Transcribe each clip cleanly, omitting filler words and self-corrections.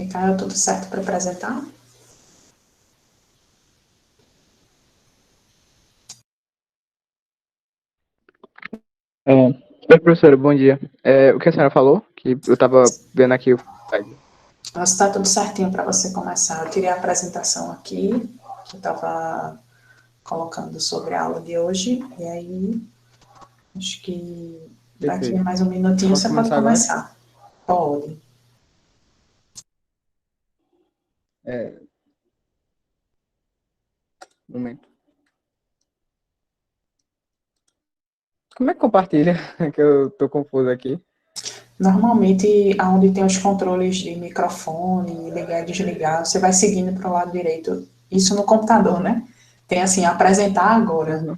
Micael, tudo certo para apresentar? Oi, professora, bom dia. O que a senhora falou? Que eu estava vendo aqui o slide. Está tudo certinho para você começar. Eu tirei a apresentação aqui, que eu estava colocando sobre a aula de hoje, e aí acho que daqui a Perfeito. mais um minutinho Posso você pode começar agora? começar. Pode. Um momento. Como é que compartilha? Que eu tô confuso aqui. Normalmente, aonde tem os controles de microfone, ligar e desligar, você vai seguindo para o lado direito. Isso no computador, né? Tem assim, apresentar agora. Uhum.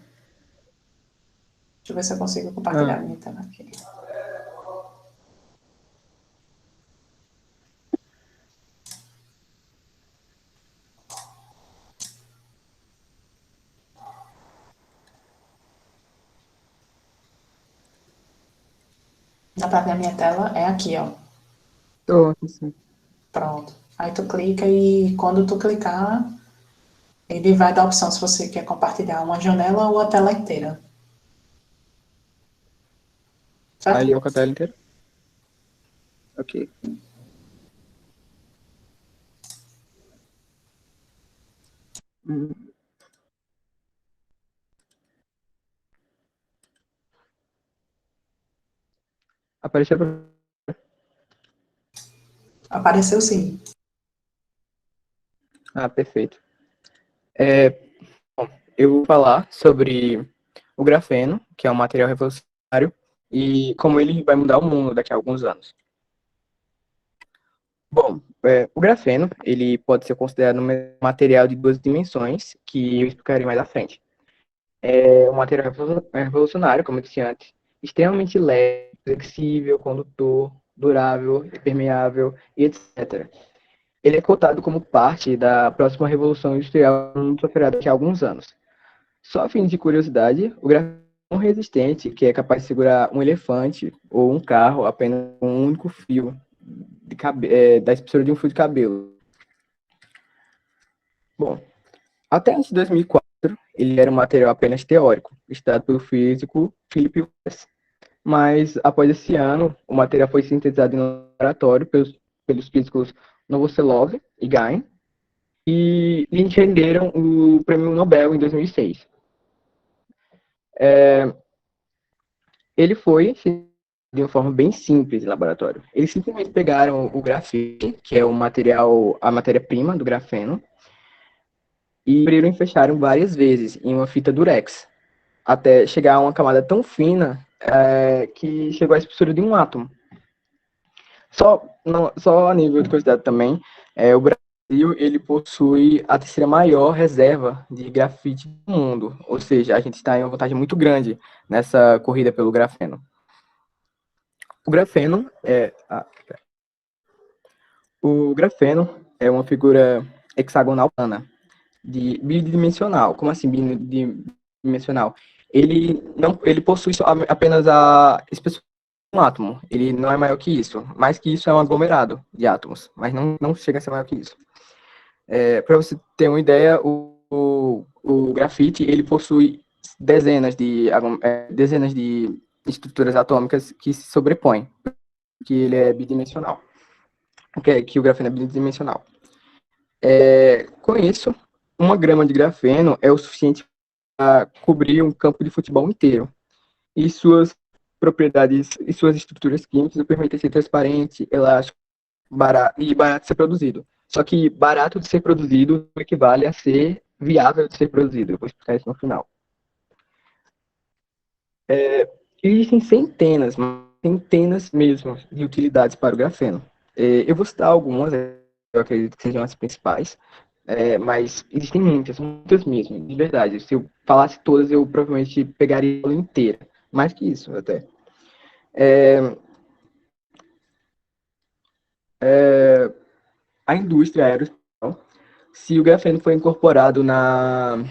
Deixa eu ver se eu consigo compartilhar Ah, a minha tela aqui. Dá para ver a minha tela? É aqui, ó. tô, sim. Pronto. Aí tu clica e quando tu clicar, ele vai dar a opção se você quer compartilhar uma janela ou a tela inteira. Aí Certo? eu com a tela inteira? Ok. Hum, Apareceu pra... Apareceu sim. Ah, perfeito. É, bom, eu vou falar sobre o grafeno, que é um material revolucionário, e como ele vai mudar o mundo daqui a alguns anos. Bom, o grafeno, ele pode ser considerado um material de duas dimensões, que eu explicarei mais à frente. É um material revolucionário, como eu disse antes, extremamente leve, flexível, condutor, durável, impermeável e etc. Ele é cotado como parte da próxima revolução industrial que vamos operar daqui a alguns anos. Só a fim de curiosidade, o grafeno é tão resistente que é capaz de segurar um elefante ou um carro apenas com um único fio da espessura de um fio de cabelo. Bom, até antes de 2004, ele era um material apenas teórico, estudado pelo físico Philip West. Mas, após esse ano, o material foi sintetizado em laboratório pelos físicos Novoselov e Gain, e lhes renderam o prêmio Nobel em 2006. Ele foi de uma forma bem simples em laboratório. Eles simplesmente pegaram o grafite, que é o material, a matéria-prima do grafeno, e abriram e fecharam várias vezes em uma fita durex, até chegar a uma camada tão fina que chegou à espessura de um átomo. Só a nível de curiosidade também, o Brasil ele possui a terceira maior reserva de grafite do mundo, ou seja, a gente está em uma vantagem muito grande nessa corrida pelo grafeno. O grafeno é uma figura hexagonal plana, bidimensional. Como assim bidimensional? Ele possui apenas a espessura de um átomo. Ele não é maior que isso. Mais que isso é um aglomerado de átomos, mas não chega a ser maior que isso. Para você ter uma ideia, o grafite ele possui dezenas de estruturas atômicas que se sobrepõem, que ele é bidimensional, que o grafeno é bidimensional. Com isso, uma grama de grafeno é o suficiente para cobrir um campo de futebol inteiro. E suas propriedades e suas estruturas químicas o permitem ser transparente, elástico, barato de ser produzido. Só que barato de ser produzido equivale a ser viável de ser produzido. Eu vou explicar isso no final. Existem centenas mesmo de utilidades para o grafeno. Eu vou citar algumas, eu acredito que sejam as principais, mas existem muitas mesmo, de verdade. Se eu falasse todas, eu provavelmente pegaria ela inteira. Mais que isso, até. A indústria aeroespacial, se o grafeno for incorporado na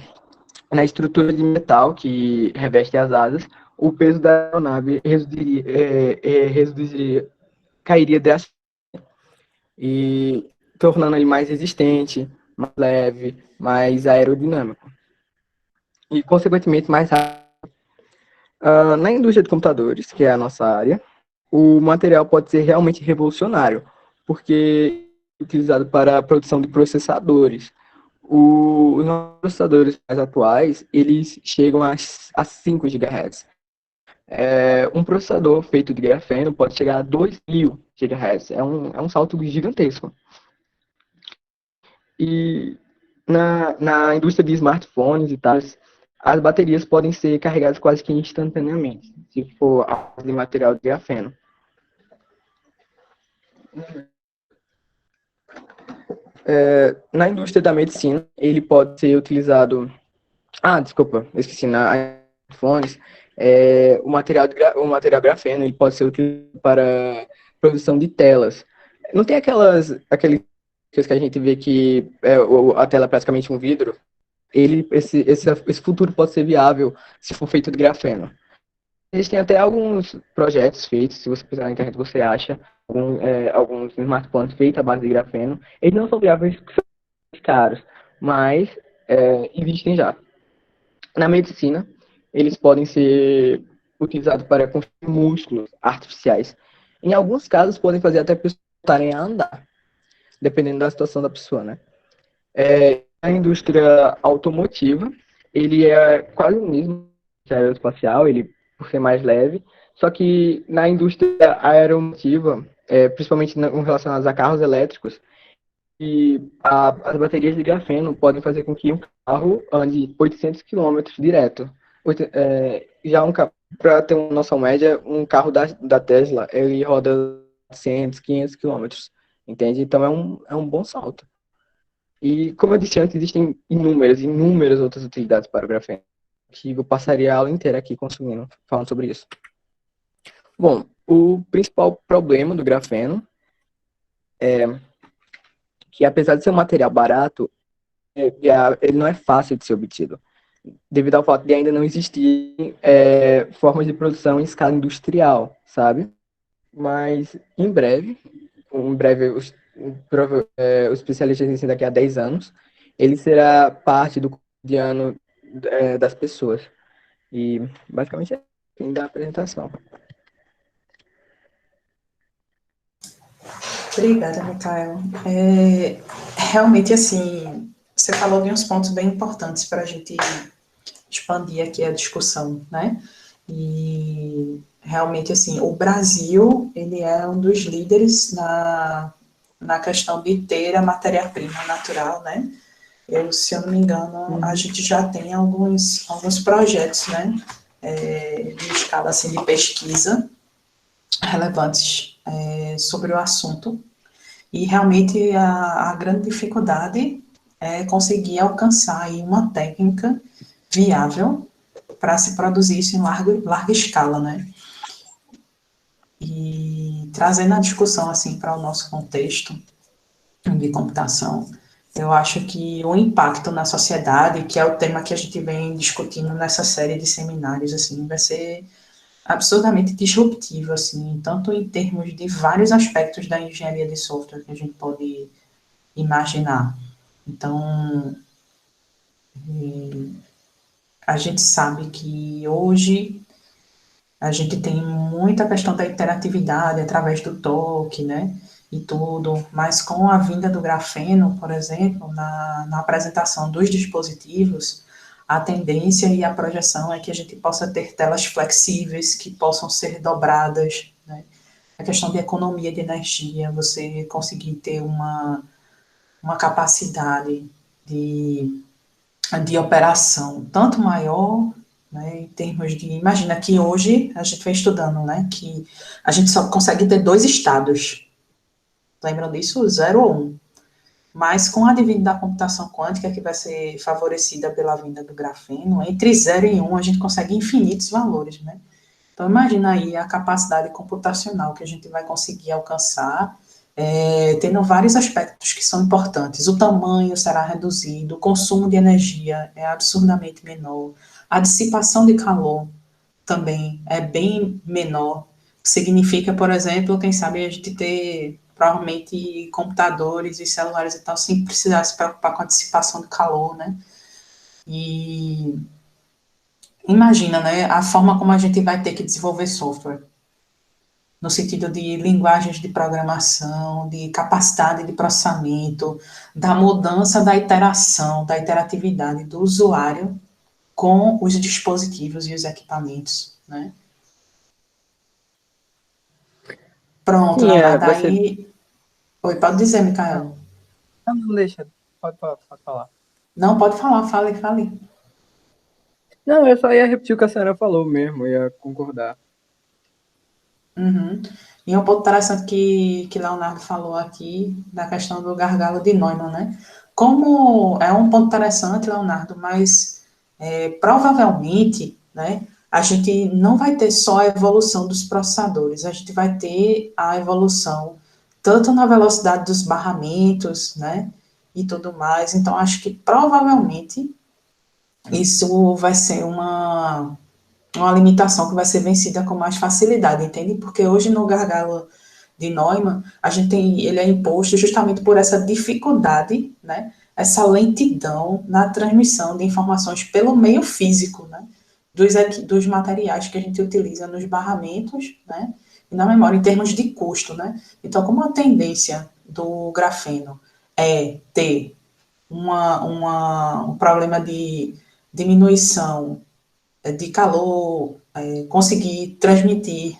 estrutura de metal que reveste as asas, o peso da aeronave cairia drasticamente. E tornando ele mais resistente, mais leve, mais aerodinâmico e, consequentemente, mais rápido. Na indústria de computadores, que é a nossa área, o material pode ser realmente revolucionário, porque é utilizado para a produção de processadores. Os nossos processadores mais atuais, eles chegam a 5 GHz. Um processador feito de grafeno pode chegar a 2.000 GHz. É um salto gigantesco. E na indústria de smartphones e tal, as baterias podem ser carregadas quase que instantaneamente, se for de material de grafeno. Na indústria da medicina, ele pode ser utilizado. Desculpa, eu esqueci. Na smartphones, o material grafeno ele pode ser utilizado para produção de telas. Não tem aqueles que a gente vê que a tela é praticamente um vidro? Esse futuro pode ser viável se for feito de grafeno. Existem até alguns projetos feitos, se você precisar na internet, você acha alguns smartphones feitos à base de grafeno. Eles não são viáveis porque são caros, mas existem já. Na medicina, eles podem ser utilizados para construir músculos artificiais. Em alguns casos, podem fazer até pessoas voltarem a andar, dependendo da situação da pessoa, né? A indústria automotiva, ele é quase o mesmo que a aeroespacial, ele por ser mais leve, só que na indústria aeromotiva, principalmente relacionadas a carros elétricos, as baterias de grafeno podem fazer com que um carro ande 800 quilômetros direto. Para ter uma noção média, um carro da Tesla, ele roda 400, 500 quilômetros, entende? Então é um bom salto. E, como eu disse antes, existem inúmeras outras utilidades para o grafeno, que eu passaria a aula inteira aqui consumindo, falando sobre isso. Bom, o principal problema do grafeno é que, apesar de ser um material barato, ele não é fácil de ser obtido, devido ao fato de ainda não existir formas de produção em escala industrial, sabe? Mas, em breve os especialistas dizem daqui a 10 anos, ele será parte do cotidiano das pessoas. E, basicamente, é o fim da apresentação. Obrigada, Micael. Realmente, assim, você falou de uns pontos bem importantes para a gente expandir aqui a discussão, né? E realmente, assim, o Brasil, ele é um dos líderes na questão de ter a matéria-prima natural, né? Se eu não me engano, a gente já tem alguns projetos, né? De escala, assim, de pesquisa relevantes sobre o assunto. E realmente a grande dificuldade é conseguir alcançar aí uma técnica viável para se produzir isso em larga escala, né? E trazendo a discussão assim para o nosso contexto de computação, eu acho que o impacto na sociedade, que é o tema que a gente vem discutindo nessa série de seminários, assim, vai ser absurdamente disruptivo, assim, tanto em termos de vários aspectos da engenharia de software que a gente pode imaginar. Então, a gente sabe que hoje a gente tem muita questão da interatividade através do toque, né? E tudo, mas com a vinda do grafeno, por exemplo, na apresentação dos dispositivos, a tendência e a projeção é que a gente possa ter telas flexíveis que possam ser dobradas, né? A questão de economia de energia, você conseguir ter uma capacidade de operação tanto maior, né, em termos de, imagina que hoje a gente vem estudando, né, que a gente só consegue ter dois estados, lembram disso? 0 ou 1. Mas com a advento da computação quântica, que vai ser favorecida pela vinda do grafeno, entre 0 e 1 a gente consegue infinitos valores, né? Então imagina aí a capacidade computacional que a gente vai conseguir alcançar, tendo vários aspectos que são importantes. O tamanho será reduzido, o consumo de energia é absurdamente menor, a dissipação de calor também é bem menor. Significa, por exemplo, quem sabe a gente ter provavelmente computadores e celulares e tal, sem precisar se preocupar com a dissipação de calor, né? E imagina, né, a forma como a gente vai ter que desenvolver software, no sentido de linguagens de programação, de capacidade de processamento, da mudança da iteração, da interatividade do usuário com os dispositivos e os equipamentos, né? Pronto, Sim, Leonardo, vai ser. aí... Oi, pode dizer, Não, Micael. não deixa. Pode falar. Não, pode falar, fale, fale. Não, eu só ia repetir o que a senhora falou mesmo, ia concordar. Uhum. E um ponto interessante que Leonardo falou aqui, da questão do gargalo de Neumann, né? Como é um ponto interessante, Leonardo, mas provavelmente, né, a gente não vai ter só a evolução dos processadores, a gente vai ter a evolução tanto na velocidade dos barramentos, né, e tudo mais. Então, acho que provavelmente isso vai ser uma limitação que vai ser vencida com mais facilidade, entende? Porque hoje no gargalo de Neumann, a gente tem, ele é imposto justamente por essa dificuldade, né? Essa lentidão na transmissão de informações pelo meio físico, né? Dos materiais que a gente utiliza nos barramentos, né? E na memória, em termos de custo, né? Então, como a tendência do grafeno é ter um problema de diminuição de calor, conseguir transmitir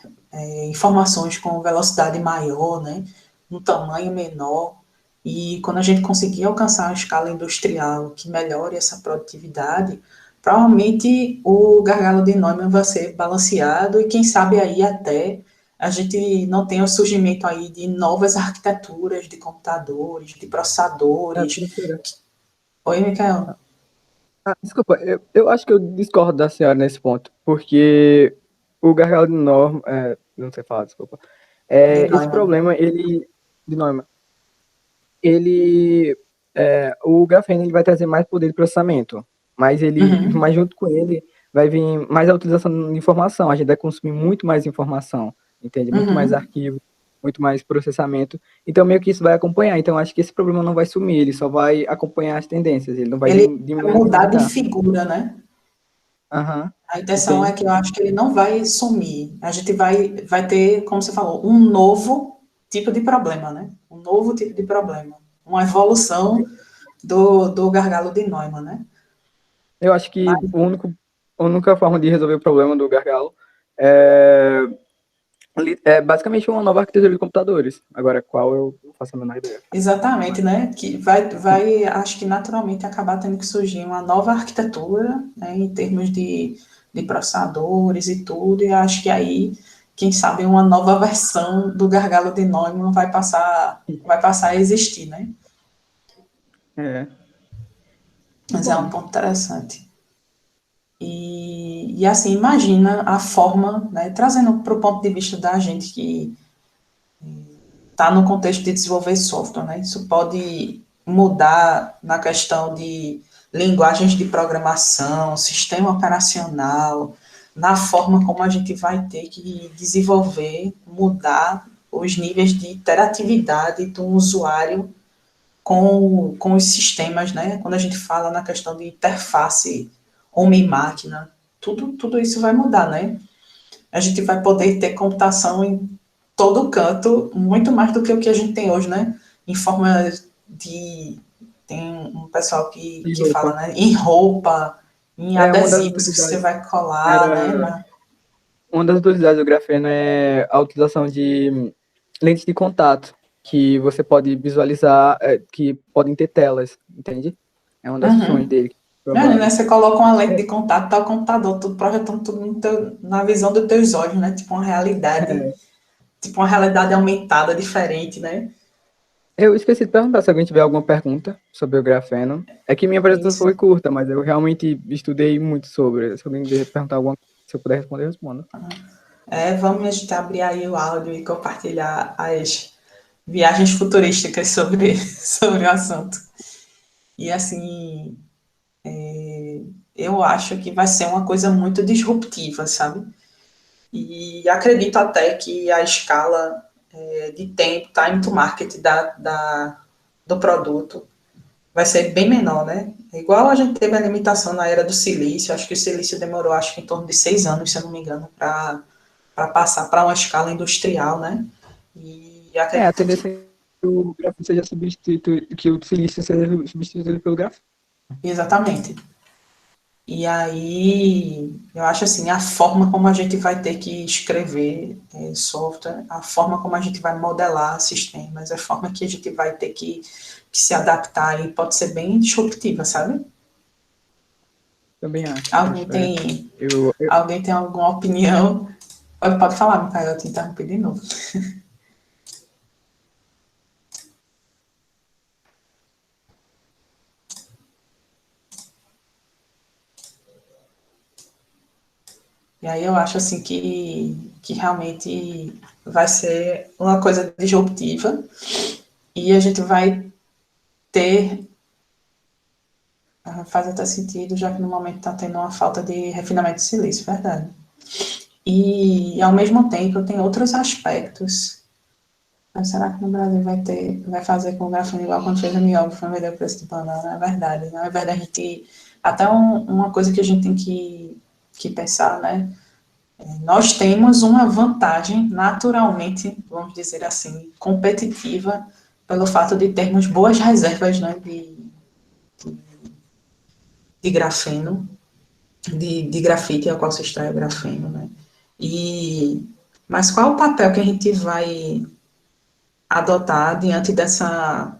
informações com velocidade maior, né, um tamanho menor, e quando a gente conseguir alcançar a escala industrial que melhore essa produtividade, provavelmente o gargalo de Neumann vai ser balanceado e quem sabe aí até a gente não tenha o surgimento aí de novas arquiteturas de computadores, de Ah, processadores. professora. Oi, Michael. Desculpa, eu acho que eu discordo da senhora nesse ponto, porque o gargalo de norma, não sei falar, desculpa, De esse Neumann. problema, de norma, ele, o grafeno ele vai trazer mais poder de processamento, Uhum, mas junto com ele vai vir mais a utilização de informação, a gente vai consumir muito mais informação, entende? Muito mais uhum. arquivo, muito mais processamento, então meio que isso vai acompanhar, então acho que esse problema não vai sumir, ele só vai acompanhar as tendências, ele não vai Ele nem vai diminuir nem mudar de aumentar. figura, né? Aham, A intenção é entende? que eu acho que ele não vai sumir. A gente vai ter, como você falou, um novo tipo de problema, né? Um novo tipo de problema. Uma evolução do gargalo de Neumann, né? Eu acho que Mas, a única forma de resolver o problema do gargalo é, é basicamente uma nova arquitetura de computadores. Agora, qual eu não faço a menor ideia. exatamente, né? Que acho que naturalmente acabar tendo que surgir uma nova arquitetura, né? Em termos de processadores e tudo. E acho que aí, quem sabe, uma nova versão do gargalo de Neumann vai passar a existir, né? É. Mas é um Bom, ponto interessante. E assim, imagina a forma, né, trazendo para o ponto de vista da gente que está no contexto de desenvolver software, né, isso pode mudar na questão de linguagens de programação, sistema operacional, na forma como a gente vai ter que desenvolver, mudar os níveis de interatividade do usuário com os sistemas, né? Quando a gente fala na questão de interface homem-máquina, tudo isso vai mudar, né? A gente vai poder ter computação em todo canto, muito mais do que o que a gente tem hoje, né? Em forma de... Tem um pessoal e que fala, roupa. né? Em roupa, em Uma das adesivos que você utilidades vai colar, né? era uma das utilidades do grafeno é a utilização de lentes de contato que você pode visualizar, que podem ter telas, entende? É uma das funções Uhum. dele que Né? trabalha. Você coloca uma lente de contato, tá o computador, tudo projetando tudo na visão dos teus olhos, né? Tipo uma realidade aumentada, diferente, né? Eu esqueci de perguntar se alguém tiver alguma pergunta sobre o grafeno. É que minha apresentação Isso. foi curta, mas eu realmente estudei muito sobre. Se alguém perguntar alguma coisa, se eu puder responder, eu respondo. Vamos a gente abrir aí o áudio e compartilhar as viagens futurísticas sobre, sobre o assunto. E assim, eu acho que vai ser uma coisa muito disruptiva, sabe? E acredito até que a escala de tempo, time to market do produto vai ser bem menor, né? Igual a gente teve a limitação na era do silício, acho que o silício demorou, acho que em torno de 6 anos, se eu não me engano, para passar para uma escala industrial, né? E A acredito que tendência é que o grafeno seja substituído, que o silício seja substituído pelo grafeno. exatamente. E aí, eu acho assim, a forma como a gente vai ter que escrever software, a forma como a gente vai modelar sistemas, a forma que a gente vai ter que se adaptar aí pode ser bem disruptiva, sabe? Também acho. Alguém tem, Eu, alguém tem alguma opinião? Pode falar, Micael, eu te interrompi de novo. E aí eu acho assim que realmente vai ser uma coisa disruptiva e a gente vai ter, faz até sentido, já que no momento está tendo uma falta de refinamento de silício, verdade. E ao mesmo tempo tem outros aspectos. Mas será que no Brasil vai fazer com o grafeno igual quando fez a miógrafo, foi vender o preço de banana? É verdade. Na verdade, a gente, até uma coisa que a gente tem que pensar, né? Nós temos uma vantagem naturalmente, vamos dizer assim, competitiva, pelo fato de termos boas reservas, né, de grafeno, de grafite, ao qual se extrai o grafeno, né? Mas qual o papel que a gente vai adotar diante dessa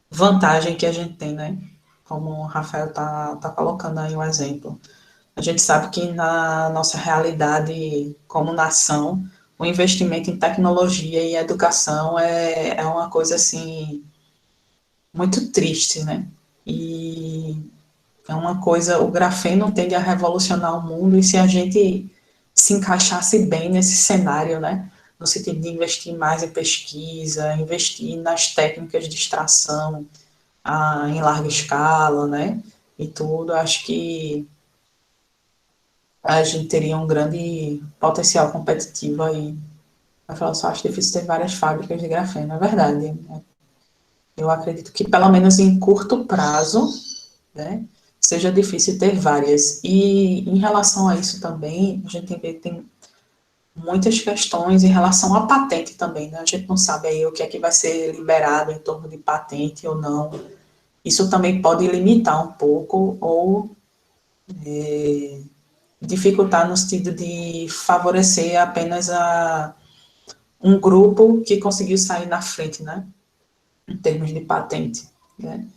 vantagem que a gente tem, né? Como o Rafael tá colocando aí um exemplo. A gente sabe que na nossa realidade como nação, o investimento em tecnologia e educação é uma coisa assim muito triste, né? E é uma coisa, o grafeno tende a revolucionar o mundo e se a gente se encaixasse bem nesse cenário, né? No sentido de investir mais em pesquisa, investir nas técnicas de extração em larga escala, né? E tudo, acho que a gente teria um grande potencial competitivo aí. Eu falo, só acho difícil ter várias fábricas de grafeno, é verdade. Né? Eu acredito que, pelo menos em curto prazo, né, seja difícil ter várias. E em relação a isso também, a gente tem muitas questões em relação à patente também, né? A gente não sabe aí o que é que vai ser liberado em torno de patente ou não. Isso também pode limitar um pouco ou dificultar no sentido de favorecer apenas um grupo que conseguiu sair na frente, né? Em termos de patente, né?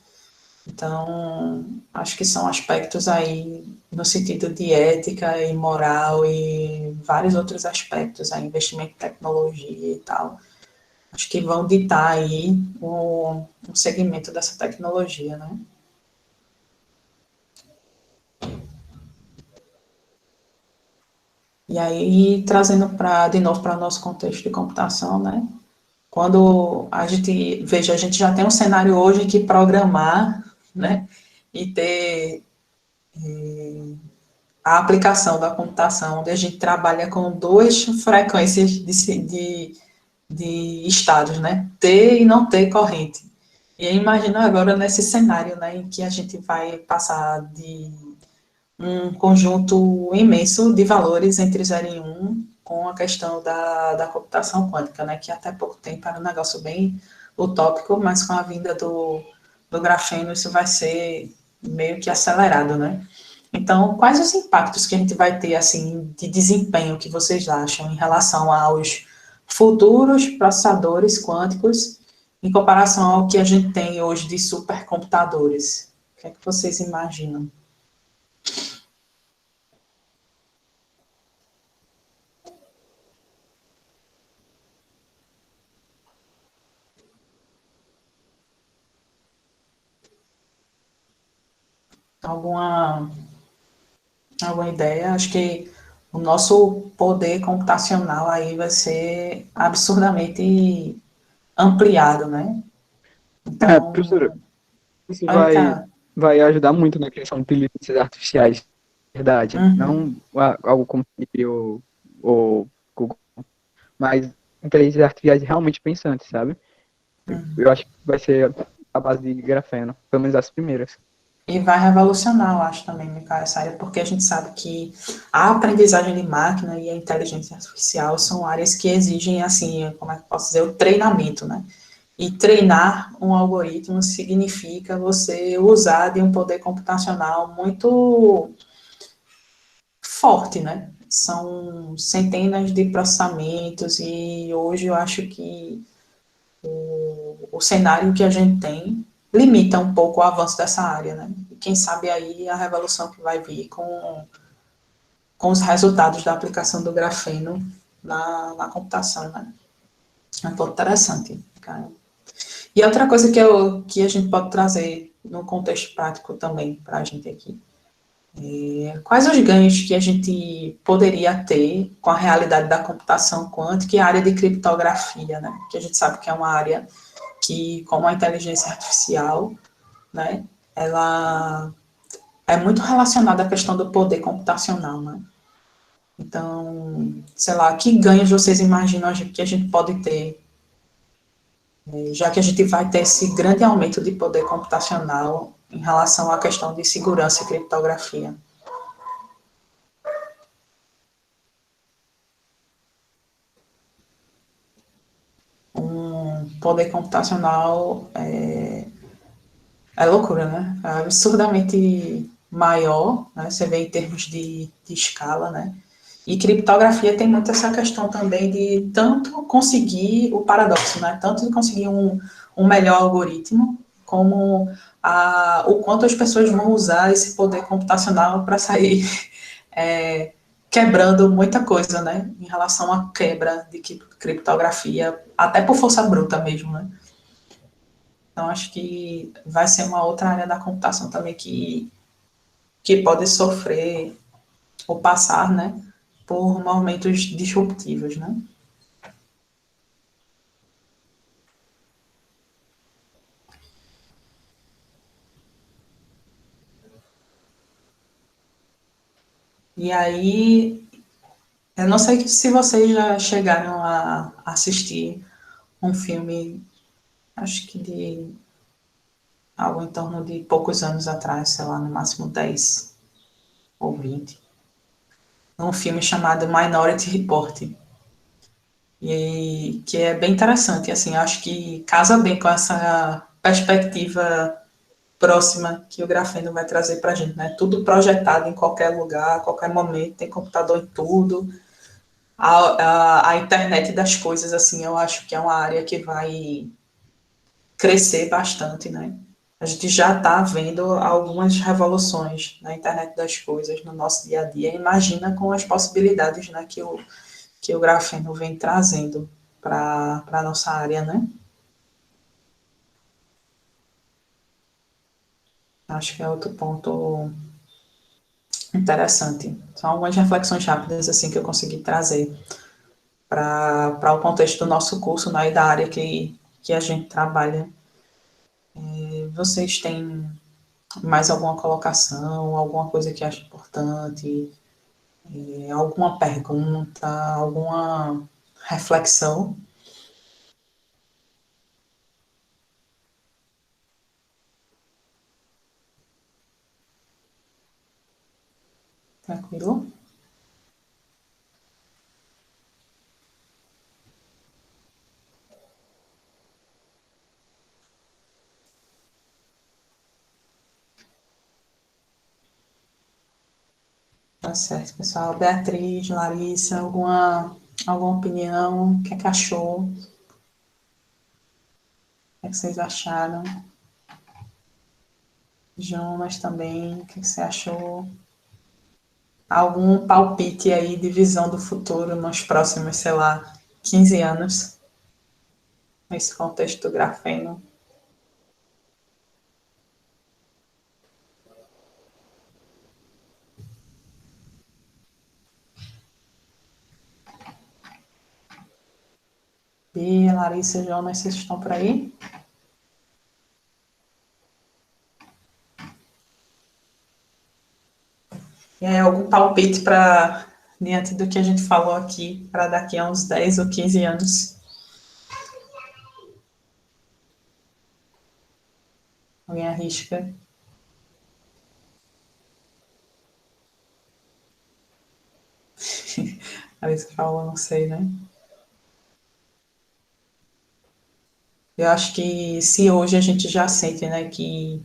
Então, acho que são aspectos aí no sentido de ética e moral e vários outros aspectos, aí, investimento em tecnologia e tal. Acho que vão ditar aí o segmento dessa tecnologia, né? E aí, trazendo de novo para o nosso contexto de computação, né? Quando a gente, veja, a gente já tem um cenário hoje que programar, né? E ter a aplicação da computação, onde a gente trabalha com duas frequências de estados, né? T e não T corrente. E aí, imagina agora nesse cenário, né, em que a gente vai passar de um conjunto imenso de valores entre 0 e 1 com a questão da computação quântica, né, que até pouco tempo era um negócio bem utópico, mas com a vinda do grafeno isso vai ser meio que acelerado, né? Então, quais os impactos que a gente vai ter, assim, de desempenho que vocês acham em relação aos futuros processadores quânticos em comparação ao que a gente tem hoje de supercomputadores? O que é que vocês imaginam? Alguma, alguma ideia? Acho que o nosso poder computacional aí vai ser absurdamente ampliado, né? Professora, Então, isso vai ficar. vai ajudar muito na criação de inteligências artificiais, verdade. Uhum, Não algo como o Google, mas inteligências artificiais realmente pensantes, sabe? Uhum. Eu acho que vai ser a base de grafeno, pelo menos as primeiras. E vai revolucionar, eu acho também, Micael, essa área, porque a gente sabe que a aprendizagem de máquina e a inteligência artificial são áreas que exigem, assim, como é que eu posso dizer, o treinamento, né? E treinar um algoritmo significa você usar de um poder computacional muito forte, né? São centenas de processamentos e hoje eu acho que o cenário que a gente tem limita um pouco o avanço dessa área, né? E quem sabe aí a revolução que vai vir com os resultados da aplicação do grafeno na computação, né? É um pouco interessante, cara. E outra coisa que a gente pode trazer no contexto prático também para a gente aqui. Quais os ganhos que a gente poderia ter com a realidade da computação quântica e a área de criptografia, né? Que a gente sabe que é uma área que, como a inteligência artificial, né, ela é muito relacionada à questão do poder computacional, né? Então, sei lá, que ganhos vocês imaginam que a gente pode ter, já que a gente vai ter esse grande aumento de poder computacional em relação à questão de segurança e criptografia? Um poder computacional é loucura, né? É absurdamente maior, né? Você vê em termos de escala, né? E criptografia tem muito essa questão também de tanto conseguir o paradoxo, né? Tanto de conseguir um melhor algoritmo, como o quanto as pessoas vão usar esse poder computacional para sair é, quebrando muita coisa, né? Em relação à quebra de criptografia, até por força bruta mesmo, né? Então, acho que vai ser uma outra área da computação também que pode sofrer ou passar, né, por momentos disruptivos, né? E aí, eu não sei se vocês já chegaram a assistir um filme, acho que de algo em torno de poucos anos atrás, sei lá, no máximo 10 ou 20, um filme chamado Minority Report, e que é bem interessante, assim, acho que casa bem com essa perspectiva próxima que o grafeno vai trazer para a gente, né? Tudo projetado em qualquer lugar, a qualquer momento, tem computador em tudo. A internet das coisas, assim, eu acho que é uma área que vai crescer bastante, né? A gente já está vendo algumas revoluções na internet das coisas, no nosso dia a dia. Imagina com as possibilidades, né, que o grafeno vem trazendo para a nossa área, né? Acho que é outro ponto interessante. São algumas reflexões rápidas assim que eu consegui trazer para o contexto do nosso curso, né, e da área que a gente trabalha. E vocês têm mais alguma colocação, alguma coisa que acham importante, alguma pergunta, alguma reflexão? Tranquilo? Tá certo, pessoal. Beatriz, Larissa, alguma opinião? O que é que achou? O que é que vocês acharam? Jonas também, o que você achou? Algum palpite aí de visão do futuro nos próximos, sei lá, 15 anos, nesse contexto do grafeno? Bia, Larissa, Jonas, vocês estão por aí? E aí, algum palpite para diante do que a gente falou aqui, para daqui a uns 10 ou 15 anos? Alguém arrisca? A Alice falou, não sei, né? Eu acho que se hoje a gente já sente, né, que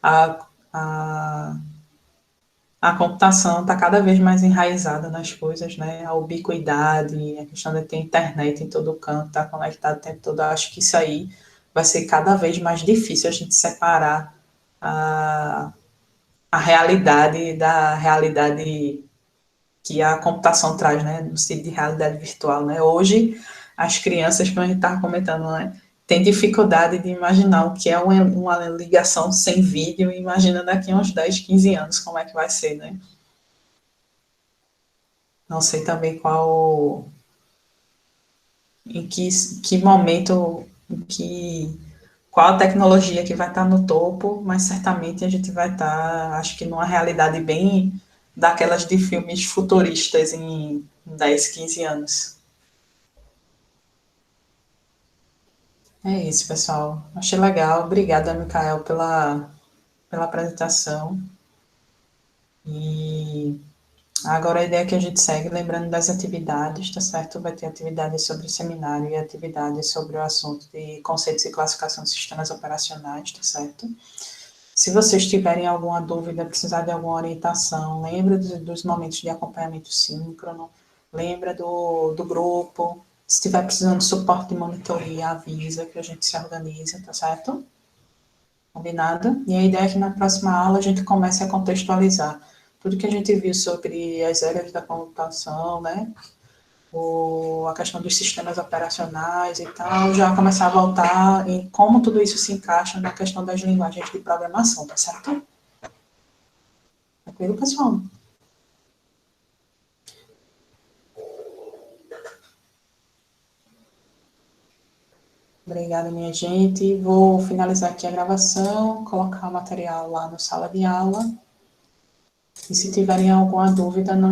a, a, a computação está cada vez mais enraizada nas coisas, né? A ubiquidade, a questão de ter internet em todo canto, estar conectado o tempo todo, eu acho que isso aí vai ser cada vez mais difícil a gente separar a, a realidade da realidade que a computação traz, né? No sentido de realidade virtual, né? Hoje, as crianças, como a gente estava comentando, né? Tem dificuldade de imaginar o que é uma ligação sem vídeo, e imagina daqui a uns 10, 15 anos como é que vai ser, né? Não sei também em que momento, qual a tecnologia que vai estar no topo, mas certamente a gente vai estar, acho que numa realidade bem daquelas de filmes futuristas em 10, 15 anos. É isso, pessoal. Achei legal. Obrigada, Micael, pela apresentação. E agora a ideia é que a gente segue, lembrando das atividades, tá certo? Vai ter atividades sobre o seminário e atividades sobre o assunto de conceitos e classificação de sistemas operacionais, tá certo? Se vocês tiverem alguma dúvida, precisar de alguma orientação, lembra dos momentos de acompanhamento síncrono, lembra do grupo. Se estiver precisando de suporte de monitoria, avisa que a gente se organiza, tá certo? Combinado? E a ideia é que na próxima aula a gente comece a contextualizar tudo que a gente viu sobre as áreas da computação, né? A questão dos sistemas operacionais e tal, já começar a voltar em como tudo isso se encaixa na questão das linguagens de programação, tá certo? Tranquilo, pessoal? Obrigada, minha gente. Vou finalizar aqui a gravação, colocar o material lá no sala de aula. E se tiverem alguma dúvida, não